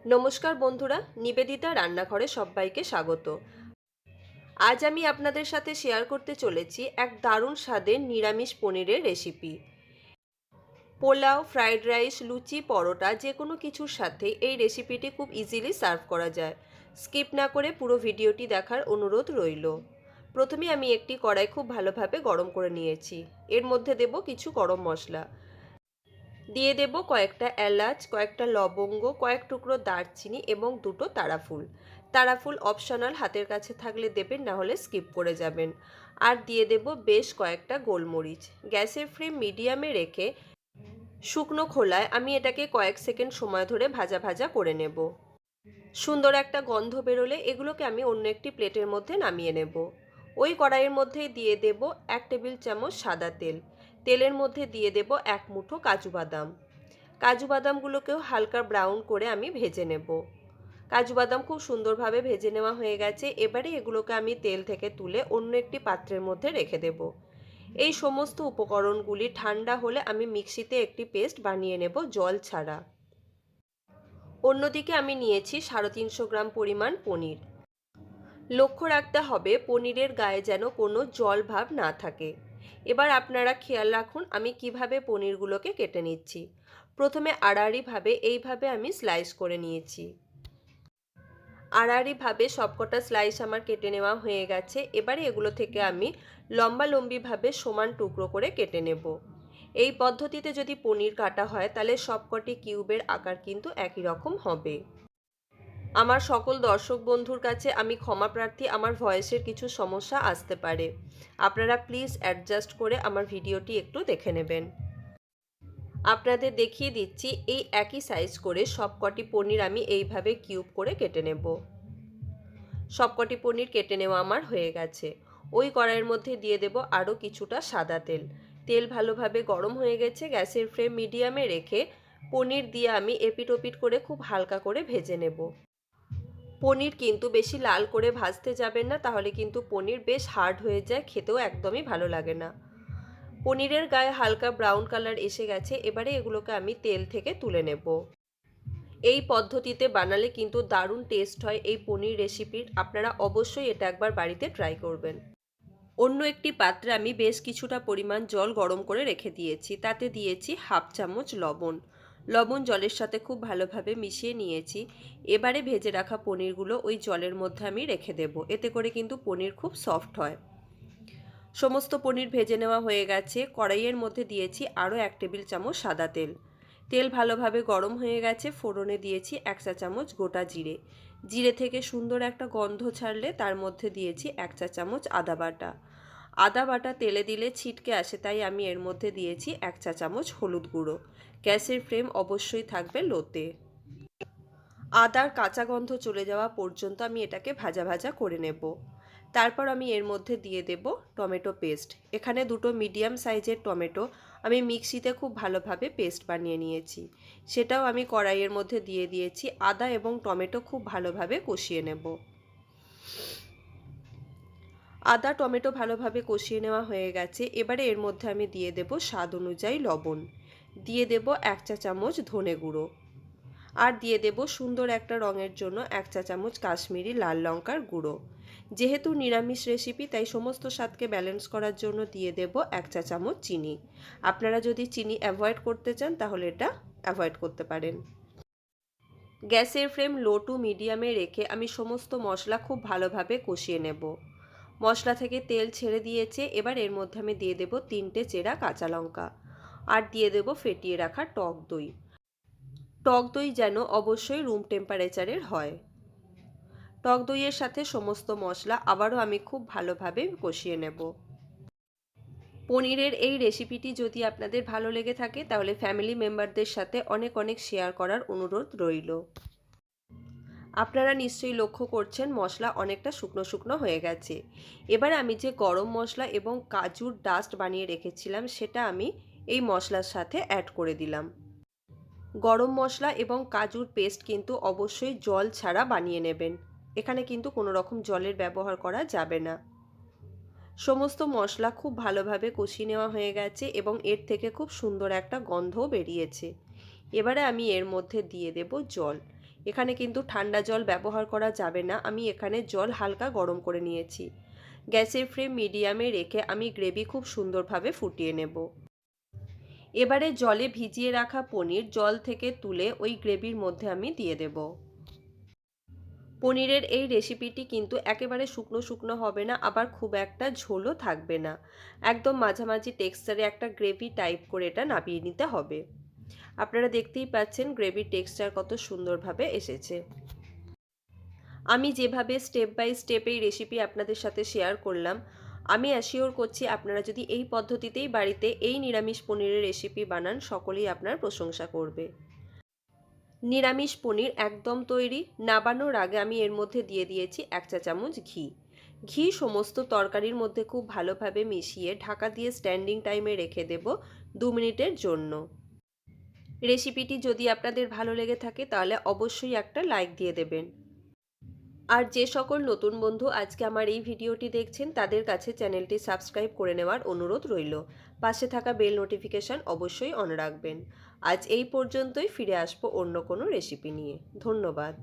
নমস্কার বন্ধুরা, নিবেদিতা রান্নাঘরে সবাইকে স্বাগত। আজ আমি আপনাদের সাথে শেয়ার করতে চলেছি এক দারুণ স্বাদের নিরামিষ পনিরের রেসিপি। পোলাও, ফ্রাইড রাইস, লুচি, পরোটা যে কোনো কিছুর সাথে এই রেসিপিটি খুব ইজিলি সার্ভ করা যায়। স্কিপ না করে পুরো ভিডিওটি দেখার অনুরোধ রইল। প্রথমে আমি একটি কড়াই খুব ভালোভাবে গরম করে নিয়েছি। এর মধ্যে দেব কিছু গরম মশলা, দিয়ে দেব কয়েকটা এলাচ, কয়েকটা লবঙ্গ, কয়েক টুকরো দারচিনি এবং দুটো তারাফুল। তারাফুল অপশনাল, হাতের কাছে থাকলে দেবেন, না হলে স্কিপ করে যাবেন। আর দিয়ে দেব বেশ কয়েকটা গোলমরিচ। গ্যাসের ফ্লেম মিডিয়ামে রেখে শুকনো খোলায় আমি এটাকে কয়েক সেকেন্ড সময় ধরে ভাজা ভাজা করে নেব। সুন্দর একটা গন্ধ বেরোলে এগুলোকে আমি অন্য একটি প্লেটের মধ্যে নামিয়ে নেব। ওই কড়াইয়ের মধ্যেই দিয়ে দেব 1 টেবিল চামচ সাদা তেল। তেলের মধ্যে দিয়ে দেব 1 মুঠো কাজু বাদাম। কাজু বাদামগুলোকেও হালকা ব্রাউন করে আমি ভেজে নেব। কাজু বাদাম খুব সুন্দরভাবে ভেজে নেওয়া হয়ে গেছে। এবারে এগুলোকে আমি তেল থেকে তুলে অন্য একটি পাত্রের মধ্যে রেখে দেব। এই সমস্ত উপকরণগুলি ঠান্ডা হলে আমি মিক্সিতে একটি পেস্ট বানিয়ে নেব, জল ছাড়া। অন্যদিকে আমি নিয়েছি 350 গ্রাম পরিমাণ পনির। লক্ষ্য রাখতে হবে পনিরের গায়ে যেন কোনো জল ভাব না থাকে। এবার আপনারা খেয়াল রাখুন আমি কিভাবে পনিরগুলোকে কেটে নিচ্ছি। প্রথমে আড়াআড়িভাবে এইভাবে আমি স্লাইস করে নিয়েছি। আড়াআড়িভাবে সবকটা স্লাইস আমার কেটে নেওয়া হয়ে গেছে। এবারে এগুলো থেকে আমি লম্বালম্বিভাবে সমান টুকরো করে কেটে নেব। এই পদ্ধতিতে যদি পনির কাটা হয় তাহলে সবকটি কিউবের আকার কিন্তু একই রকম হবে। আমার সকল দর্শক বন্ধুর কাছে আমি ক্ষমা প্রার্থী, আমার ভয়েসের কিছু সমস্যা আসতে পারে। আপনারা প্লিজ অ্যাডজাস্ট করে আমার ভিডিওটি একটু দেখে নেবেন। আপনাদের দেখিয়ে দিচ্ছি এই একই সাইজ করে সবকটি পনির আমি এইভাবে কিউব করে কেটে নেব। সবকটি পনির কেটে নেওয়া আমার হয়ে গেছে। ওই কড়াইয়ের মধ্যে দিয়ে দেব আরও কিছুটা সাদা তেল। তেল ভালোভাবে গরম হয়ে গেছে। গ্যাসের ফ্লেম মিডিয়ামে রেখে পনির দিয়ে আমি এপিট ওপিট করে খুব হালকা করে ভেজে নেব। পনির কিন্তু বেশি লাল করে ভাজতে যাবেন না, তাহলে কিন্তু পনির বেশ হার্ড হয়ে যায়, খেতেও একদমই ভালো লাগে না। পনিরের গায়ে হালকা ব্রাউন কালার এসে গেছে। এবারে এগুলোকে আমি তেল থেকে তুলে নেব। এই পদ্ধতিতে বানালে কিন্তু দারুণ টেস্ট হয় এই পনির রেসিপির। আপনারা অবশ্যই এটা একবার বাড়িতে ট্রাই করবেন। অন্য একটি পাত্রে আমি বেশ কিছুটা পরিমাণ জল গরম করে রেখে দিয়েছি। তাতে দিয়েছি হাফ চামচ লবণ। লবণ জলের সাথে খুব ভালোভাবে মিশিয়ে নিয়েছি। এবারে ভেজে রাখা পনিরগুলো ওই জলের মধ্যে আমি রেখে দেব। এতে করে কিন্তু পনির খুব সফট হয়। সমস্ত পনির ভেজে নেওয়া হয়ে গেছে। কড়াইয়ের মধ্যে দিয়েছি আরও 1 টেবিল চামচ সাদা তেল। তেল ভালোভাবে গরম হয়ে গেছে। ফোড়নে দিয়েছি 1 চা চামচ গোটা জিরে। জিরে থেকে সুন্দর একটা গন্ধ ছাড়লে তার মধ্যে দিয়েছি 1 চা চামচ আদা বাটা। আদা বাটা তেলে দিলে ছিটকে আসে, তাই আমি এর মধ্যে দিয়েছি 1 চা চামচ হলুদ গুঁড়ো। গ্যাসের ফ্লেম অবশ্যই থাকবে লোতে। আদার কাঁচা গন্ধ চলে যাওয়া পর্যন্ত আমি এটাকে ভাজা ভাজা করে নেব। তারপর আমি এর মধ্যে দিয়ে দেব টমেটো পেস্ট। এখানে দুটো মিডিয়াম সাইজের টমেটো আমি মিক্সিতে খুব ভালোভাবে পেস্ট বানিয়ে নিয়েছি। সেটাও আমি কড়াইয়ের মধ্যে দিয়ে দিয়েছি। আদা এবং টমেটো খুব ভালোভাবে কষিয়ে নেব। আদা টমেটো ভালোভাবে কষিয়ে নেওয়া হয়ে গেছে। এবারে এর মধ্যে আমি দিয়ে দেব স্বাদ অনুযায়ী লবণ, দিয়ে দেব 1 চা চামচ ধনে গুঁড়ো, আর দিয়ে দেব সুন্দর একটা রঙের জন্য 1 চা চামচ কাশ্মীরি লাল লঙ্কার গুঁড়ো। যেহেতু নিরামিষ রেসিপি তাই সমস্ত স্বাদকে ব্যালেন্স করার জন্য দিয়ে দেব 1 চা চামচ চিনি। আপনারা যদি চিনি অ্যাভয়েড করতে চান তাহলে এটা অ্যাভয়েড করতে পারেন। গ্যাসের ফ্লেম লো টু মিডিয়ামে রেখে আমি সমস্ত মশলা খুব ভালোভাবে কষিয়ে নেব। মশলা থেকে তেল ছেড়ে দিয়েছে। এবার এর মধ্যে আমি দিয়ে দেব 3টে চেরা কাঁচা লঙ্কা, আর দিয়ে দেব ফেটিয়ে রাখা টক দই। টক দই যেন অবশ্যই রুম টেম্পারেচারের হয়। টক দইয়ের সাথে সমস্ত মশলা আবারও আমি খুব ভালোভাবে কষিয়ে নেব। পনিরের এই রেসিপিটি যদি আপনাদের ভালো লেগে থাকে তাহলে ফ্যামিলি মেম্বারদের সাথে অনেক অনেক শেয়ার করার অনুরোধ রইল। আপনারা নিশ্চয়ই লক্ষ্য করছেন মশলা অনেকটা শুকনো শুকনো হয়ে গেছে। এবার আমি যে গরম মশলা এবং কাজুর ডাস্ট বানিয়ে রেখেছিলাম সেটা আমি এই মশলার সাথে অ্যাড করে দিলাম। গরম মশলা এবং কাজুর পেস্ট কিন্তু অবশ্যই জল ছাড়া বানিয়ে নেবেন। এখানে কিন্তু কোনো রকম জলের ব্যবহার করা যাবে না। সমস্ত মশলা খুব ভালোভাবে কষিয়ে নেওয়া হয়ে গেছে এবং এর থেকে খুব সুন্দর একটা গন্ধও বেরিয়েছে। এবারে আমি এর মধ্যে দিয়ে দেব জল। এখানে কিন্তু ঠান্ডা জল ব্যবহার করা যাবে না, আমি এখানে জল হালকা গরম করে নিয়েছি। গ্যাসের ফ্লেম মিডিয়ামে রেখে আমি গ্রেভি খুব সুন্দরভাবে ফুটিয়ে নেব। এবারে জলে ভিজিয়ে রাখা পনির জল থেকে তুলে ওই গ্রেভির মধ্যে আমি দিয়ে দেব। পনিরের এই রেসিপিটি কিন্তু একেবারে শুকনো শুকনো হবে না, আবার খুব একটা ঝোলও থাকবে না। একদম মাঝামাঝি টেক্সচারে একটা গ্রেভি টাইপ করে এটা নামিয়ে নিতে হবে। আপনারা দেখতেই পাচ্ছেন গ্রেভির টেক্সচার কত সুন্দরভাবে এসেছে। আমি যেভাবে স্টেপ বাই স্টেপ এই রেসিপি আপনাদের সাথে শেয়ার করলাম, আমি অ্যাসিওর করছি আপনারা যদি এই পদ্ধতিতেই বাড়িতে এই নিরামিষ পনিরের রেসিপি বানান, সকলেই আপনার প্রশংসা করবে। নিরামিষ পনির একদম তৈরি। নাবানোর আগে আমি এর মধ্যে দিয়ে দিয়েছি 1 চা চামচ ঘি। ঘি সমস্ত তরকারির মধ্যে খুব ভালোভাবে মিশিয়ে ঢাকা দিয়ে স্ট্যান্ডিং টাইমে রেখে দেব 2 মিনিটের জন্য। রেসিপিটি যদি আপনাদের ভালো লেগে থাকে তাহলে অবশ্যই একটা লাইক দিয়ে দেবেন। আর যে সকল নতুন বন্ধু আজকে আমার এই ভিডিওটি দেখছেন তাদের কাছে চ্যানেলটি সাবস্ক্রাইব করে নেওয়ার অনুরোধ রইল। পাশে থাকা বেল নোটিফিকেশান অবশ্যই অন রাখবেন। আজ এই পর্যন্তই, ফিরে আসবো অন্য কোনো রেসিপি নিয়ে। ধন্যবাদ।